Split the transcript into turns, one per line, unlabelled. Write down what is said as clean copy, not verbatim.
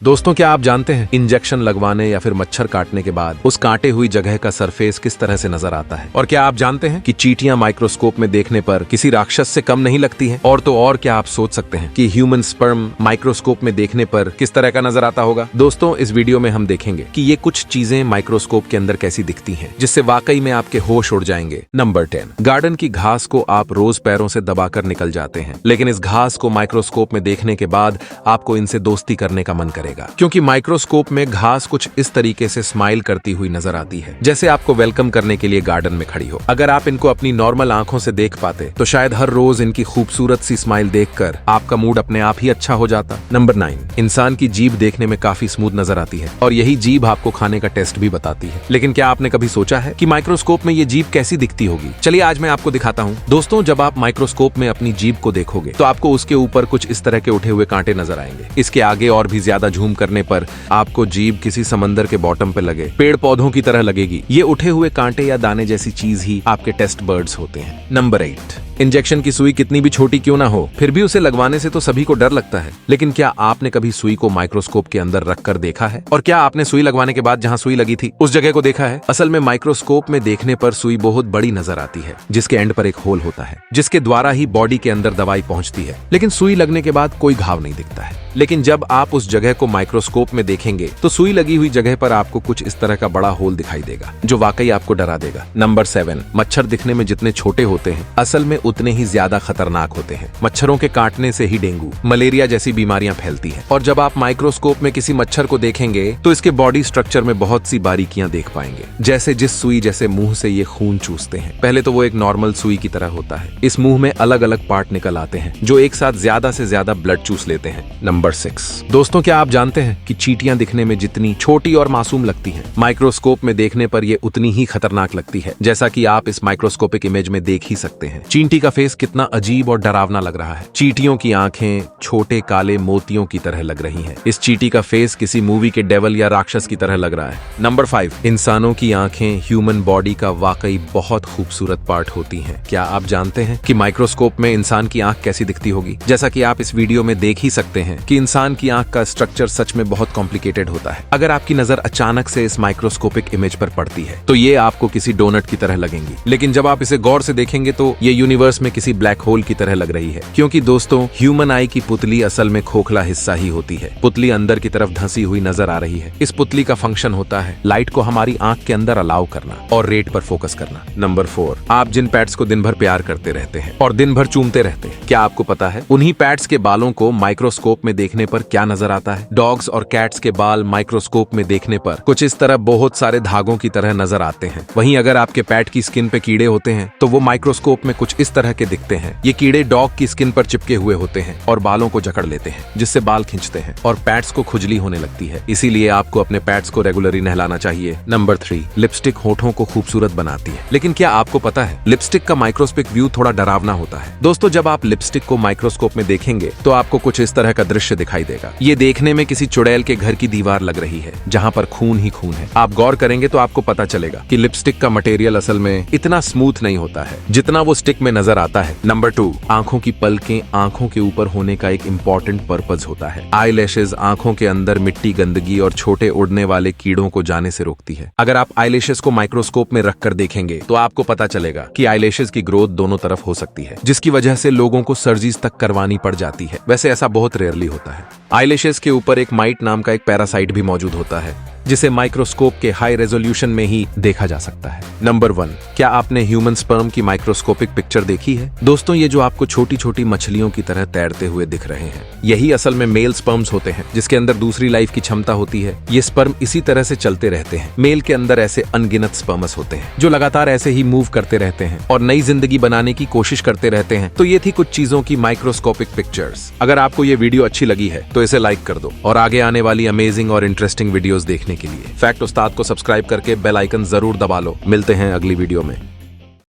दोस्तों, क्या आप जानते हैं इंजेक्शन लगवाने या फिर मच्छर काटने के बाद उस काटे हुई जगह का सरफेस किस तरह से नजर आता है? और क्या आप जानते हैं कि चींटियां माइक्रोस्कोप में देखने पर किसी राक्षस से कम नहीं लगती हैं? और तो और क्या आप सोच सकते हैं कि ह्यूमन स्पर्म माइक्रोस्कोप में देखने पर किस तरह का नजर आता होगा? दोस्तों, इस वीडियो में हम देखेंगे कि ये कुछ चीजें माइक्रोस्कोप के अंदर कैसी दिखती हैं, जिससे वाकई में आपके होश उड़ जाएंगे। नंबर 10, गार्डन की घास को आप रोज पैरों से दबाकर निकल जाते हैं, लेकिन इस घास को माइक्रोस्कोप में देखने के बाद आपको इनसे दोस्ती करने का मन करेगा, क्योंकि माइक्रोस्कोप में घास कुछ इस तरीके से स्माइल करती हुई नजर आती है, जैसे आपको वेलकम करने के लिए गार्डन में खड़ी हो। अगर आप इनको अपनी नॉर्मल आंखों से देख पाते तो शायद हर रोज इनकी खूबसूरत सी स्माइल देखकर आपका मूड अपने आप ही अच्छा हो जाता। नंबर 9, इंसान की जीभ देखने में काफी स्मूथ नजर आती है और यही जीभ आपको खाने का टेस्ट भी बताती है। लेकिन क्या आपने कभी सोचा है कि माइक्रोस्कोप में ये जीभ कैसी दिखती होगी? चलिए आज मैं आपको दिखाता हूँ। दोस्तों, जब आप माइक्रोस्कोप में अपनी जीभ को देखोगे तो आपको उसके ऊपर कुछ इस तरह के उठे हुए कांटे नजर आएंगे। इसके आगे और भी ज्यादा जूम करने पर आपको जीभ किसी समंदर के बॉटम पे लगे पेड़ पौधों की तरह लगेगी। ये उठे हुए कांटे या दाने जैसी चीज ही आपके टेस्ट बर्ड्स होते हैं। नंबर 8, इंजेक्शन की सुई कितनी भी छोटी क्यों ना हो, फिर भी उसे लगवाने से तो सभी को डर लगता है। लेकिन क्या आपने कभी सुई को माइक्रोस्कोप के अंदर रखकर देखा है? और क्या आपने सुई लगवाने के बाद जहां सुई लगी थी उस जगह को देखा है? असल में माइक्रोस्कोप में देखने पर सुई बहुत बड़ी नजर आती है, जिसके एंड पर एक होल होता है, जिसके द्वारा ही बॉडी के अंदर दवाई पहुंचती है। लेकिन सुई लगने के बाद कोई घाव नहीं दिखता है। लेकिन जब आप उस जगह को माइक्रोस्कोप में देखेंगे तो सुई लगी हुई जगह पर आपको कुछ इस तरह का बड़ा होल दिखाई देगा, जो वाकई आपको डरा देगा। नंबर 7, मच्छर दिखने में जितने छोटे होते हैं असल में उतने ही ज्यादा खतरनाक होते हैं। मच्छरों के काटने से ही डेंगू, मलेरिया जैसी बीमारियां फैलती हैं। और जब आप माइक्रोस्कोप में किसी मच्छर को देखेंगे तो इसके बॉडी स्ट्रक्चर में बहुत सी बारीकियां देख पाएंगे, जैसे जिस सुई जैसे मुंह से ये खून चूसते हैं। पहले तो वो एक नॉर्मल सुई की तरह होता है। इस मुंह में अलग अलग पार्ट निकल आते हैं जो एक साथ ज्यादा से ज्यादा ब्लड चूस लेते हैं। नंबर 6, दोस्तों, क्या आप जानते हैं कि चींटियां दिखने में जितनी छोटी और मासूम लगती हैं, माइक्रोस्कोप में देखने पर ये उतनी ही खतरनाक लगती है, जैसा कि आप इस माइक्रोस्कोपिक इमेज में देख ही सकते हैं। चींटी का फेस कितना अजीब और डरावना लग रहा है। चींटियों की आंखें छोटे काले मोतियों की तरह लग रही हैं। इस चींटी का फेस किसी मूवी के डेविल या राक्षस की तरह लग रहा है। नंबर 5, इंसानों की आंखें ह्यूमन बॉडी का वाकई बहुत खूबसूरत पार्ट होती हैं। क्या आप जानते हैं कि माइक्रोस्कोप में इंसान की आंख कैसी दिखती होगी? जैसा कि आप इस वीडियो में देख ही सकते हैं कि इंसान की आंख का स्ट्रक्चर सच में बहुत कॉम्प्लिकेटेड होता है। अगर आपकी नजर अचानक से इस माइक्रोस्कोपिक इमेज पर पड़ती है तो ये आपको किसी डोनट की तरह लगेंगी, लेकिन जब आप इसे गौर से देखेंगे तो ये यूनिवर्स में किसी ब्लैक होल की तरह लग रही है। क्योंकि दोस्तों, ह्यूमन आई की पुतली असल में खोखला हिस्सा ही होती है। पुतली अंदर की तरफ धंसी हुई नजर आ रही है। इस पुतली का फंक्शन होता है लाइट को हमारी आंख के अंदर अलाउ करना और रेट पर फोकस करना। नंबर 4, आप जिन पैट्स को दिन भर प्यार करते रहते हैं और दिन भर चूमते रहते हैं, क्या आपको पता है उन्हीं पैट्स के बालों को माइक्रोस्कोप में देखने पर क्या नजर आता है? डॉग्स और कैट्स के बाल माइक्रोस्कोप में देखने पर कुछ इस तरह बहुत सारे धागों की तरह नजर आते हैं। वहीं अगर आपके पैट की स्किन पे कीड़े होते हैं तो वो माइक्रोस्कोप में कुछ इस तरह के दिखते हैं। ये कीड़े डॉग की स्किन पर चिपके हुए होते हैं और बालों को जकड़ लेते हैं, जिससे बाल खींचते हैं और पैट्स को खुजली होने लगती है। इसीलिए आपको अपने पैट्स को रेगुलरली नहलाना चाहिए। नंबर 3, लिपस्टिक होठों को खूबसूरत बनाती है। लेकिन क्या आपको पता है लिपस्टिक का माइक्रोस्कोपिक व्यू थोड़ा डरावना होता है? दोस्तों, जब आप लिपस्टिक को माइक्रोस्कोप में देखेंगे तो आपको कुछ इस तरह का दृश्य दिखाई देगा। ये देखने में किसी चुड़ैल के घर की दीवार लग रही है, जहां पर खून ही खून है। आप गौर करेंगे तो आपको पता चलेगा कि लिपस्टिक का मटेरियल असल में इतना स्मूथ नहीं होता है जितना वो स्टिक में नजर आता है। नंबर 2, आंखों की पलकें आंखों के ऊपर होने का एक इम्पोर्टेंट पर्पज होता है। आई लैशेज आंखों के अंदर मिट्टी, गंदगी और छोटे उड़ने वाले कीड़ों को जाने से रोकती है। अगर आप आई लैशेज को माइक्रोस्कोप में रखकर देखेंगे तो आपको पता चलेगा कि आई लैशेज की ग्रोथ दोनों तरफ हो सकती है, जिसकी वजह से लोगों को सर्जरीज तक करवानी पड़ जाती है। वैसे ऐसा बहुत रेयरली होता है। आई लैशेज के ऊपर एक माइट नाम का एक पैरासाइट भी मौजूद होता है, जिसे माइक्रोस्कोप के हाई रेजोल्यूशन में ही देखा जा सकता है। नंबर 1, क्या आपने ह्यूमन स्पर्म की माइक्रोस्कोपिक पिक्चर देखी है? दोस्तों, ये जो आपको छोटी छोटी मछलियों की तरह तैरते हुए दिख रहे हैं, यही असल में मेल स्पर्म्स होते हैं, जिसके अंदर दूसरी लाइफ की क्षमता होती है। ये स्पर्म इसी तरह से चलते रहते हैं। मेल के अंदर ऐसे अनगिनत स्पर्म्स होते हैं जो लगातार ऐसे ही मूव करते रहते हैं और नई जिंदगी बनाने की कोशिश करते रहते हैं। तो ये थी कुछ चीजों की माइक्रोस्कोपिक पिक्चर्स। अगर आपको ये वीडियो अच्छी लगी है तो इसे लाइक कर दो और आगे आने वाली अमेजिंग और इंटरेस्टिंग वीडियोस देखने के लिए फैक्ट उस्ताद को सब्सक्राइब करके बेल आइकन जरूर दबा लो। मिलते हैं अगली वीडियो में।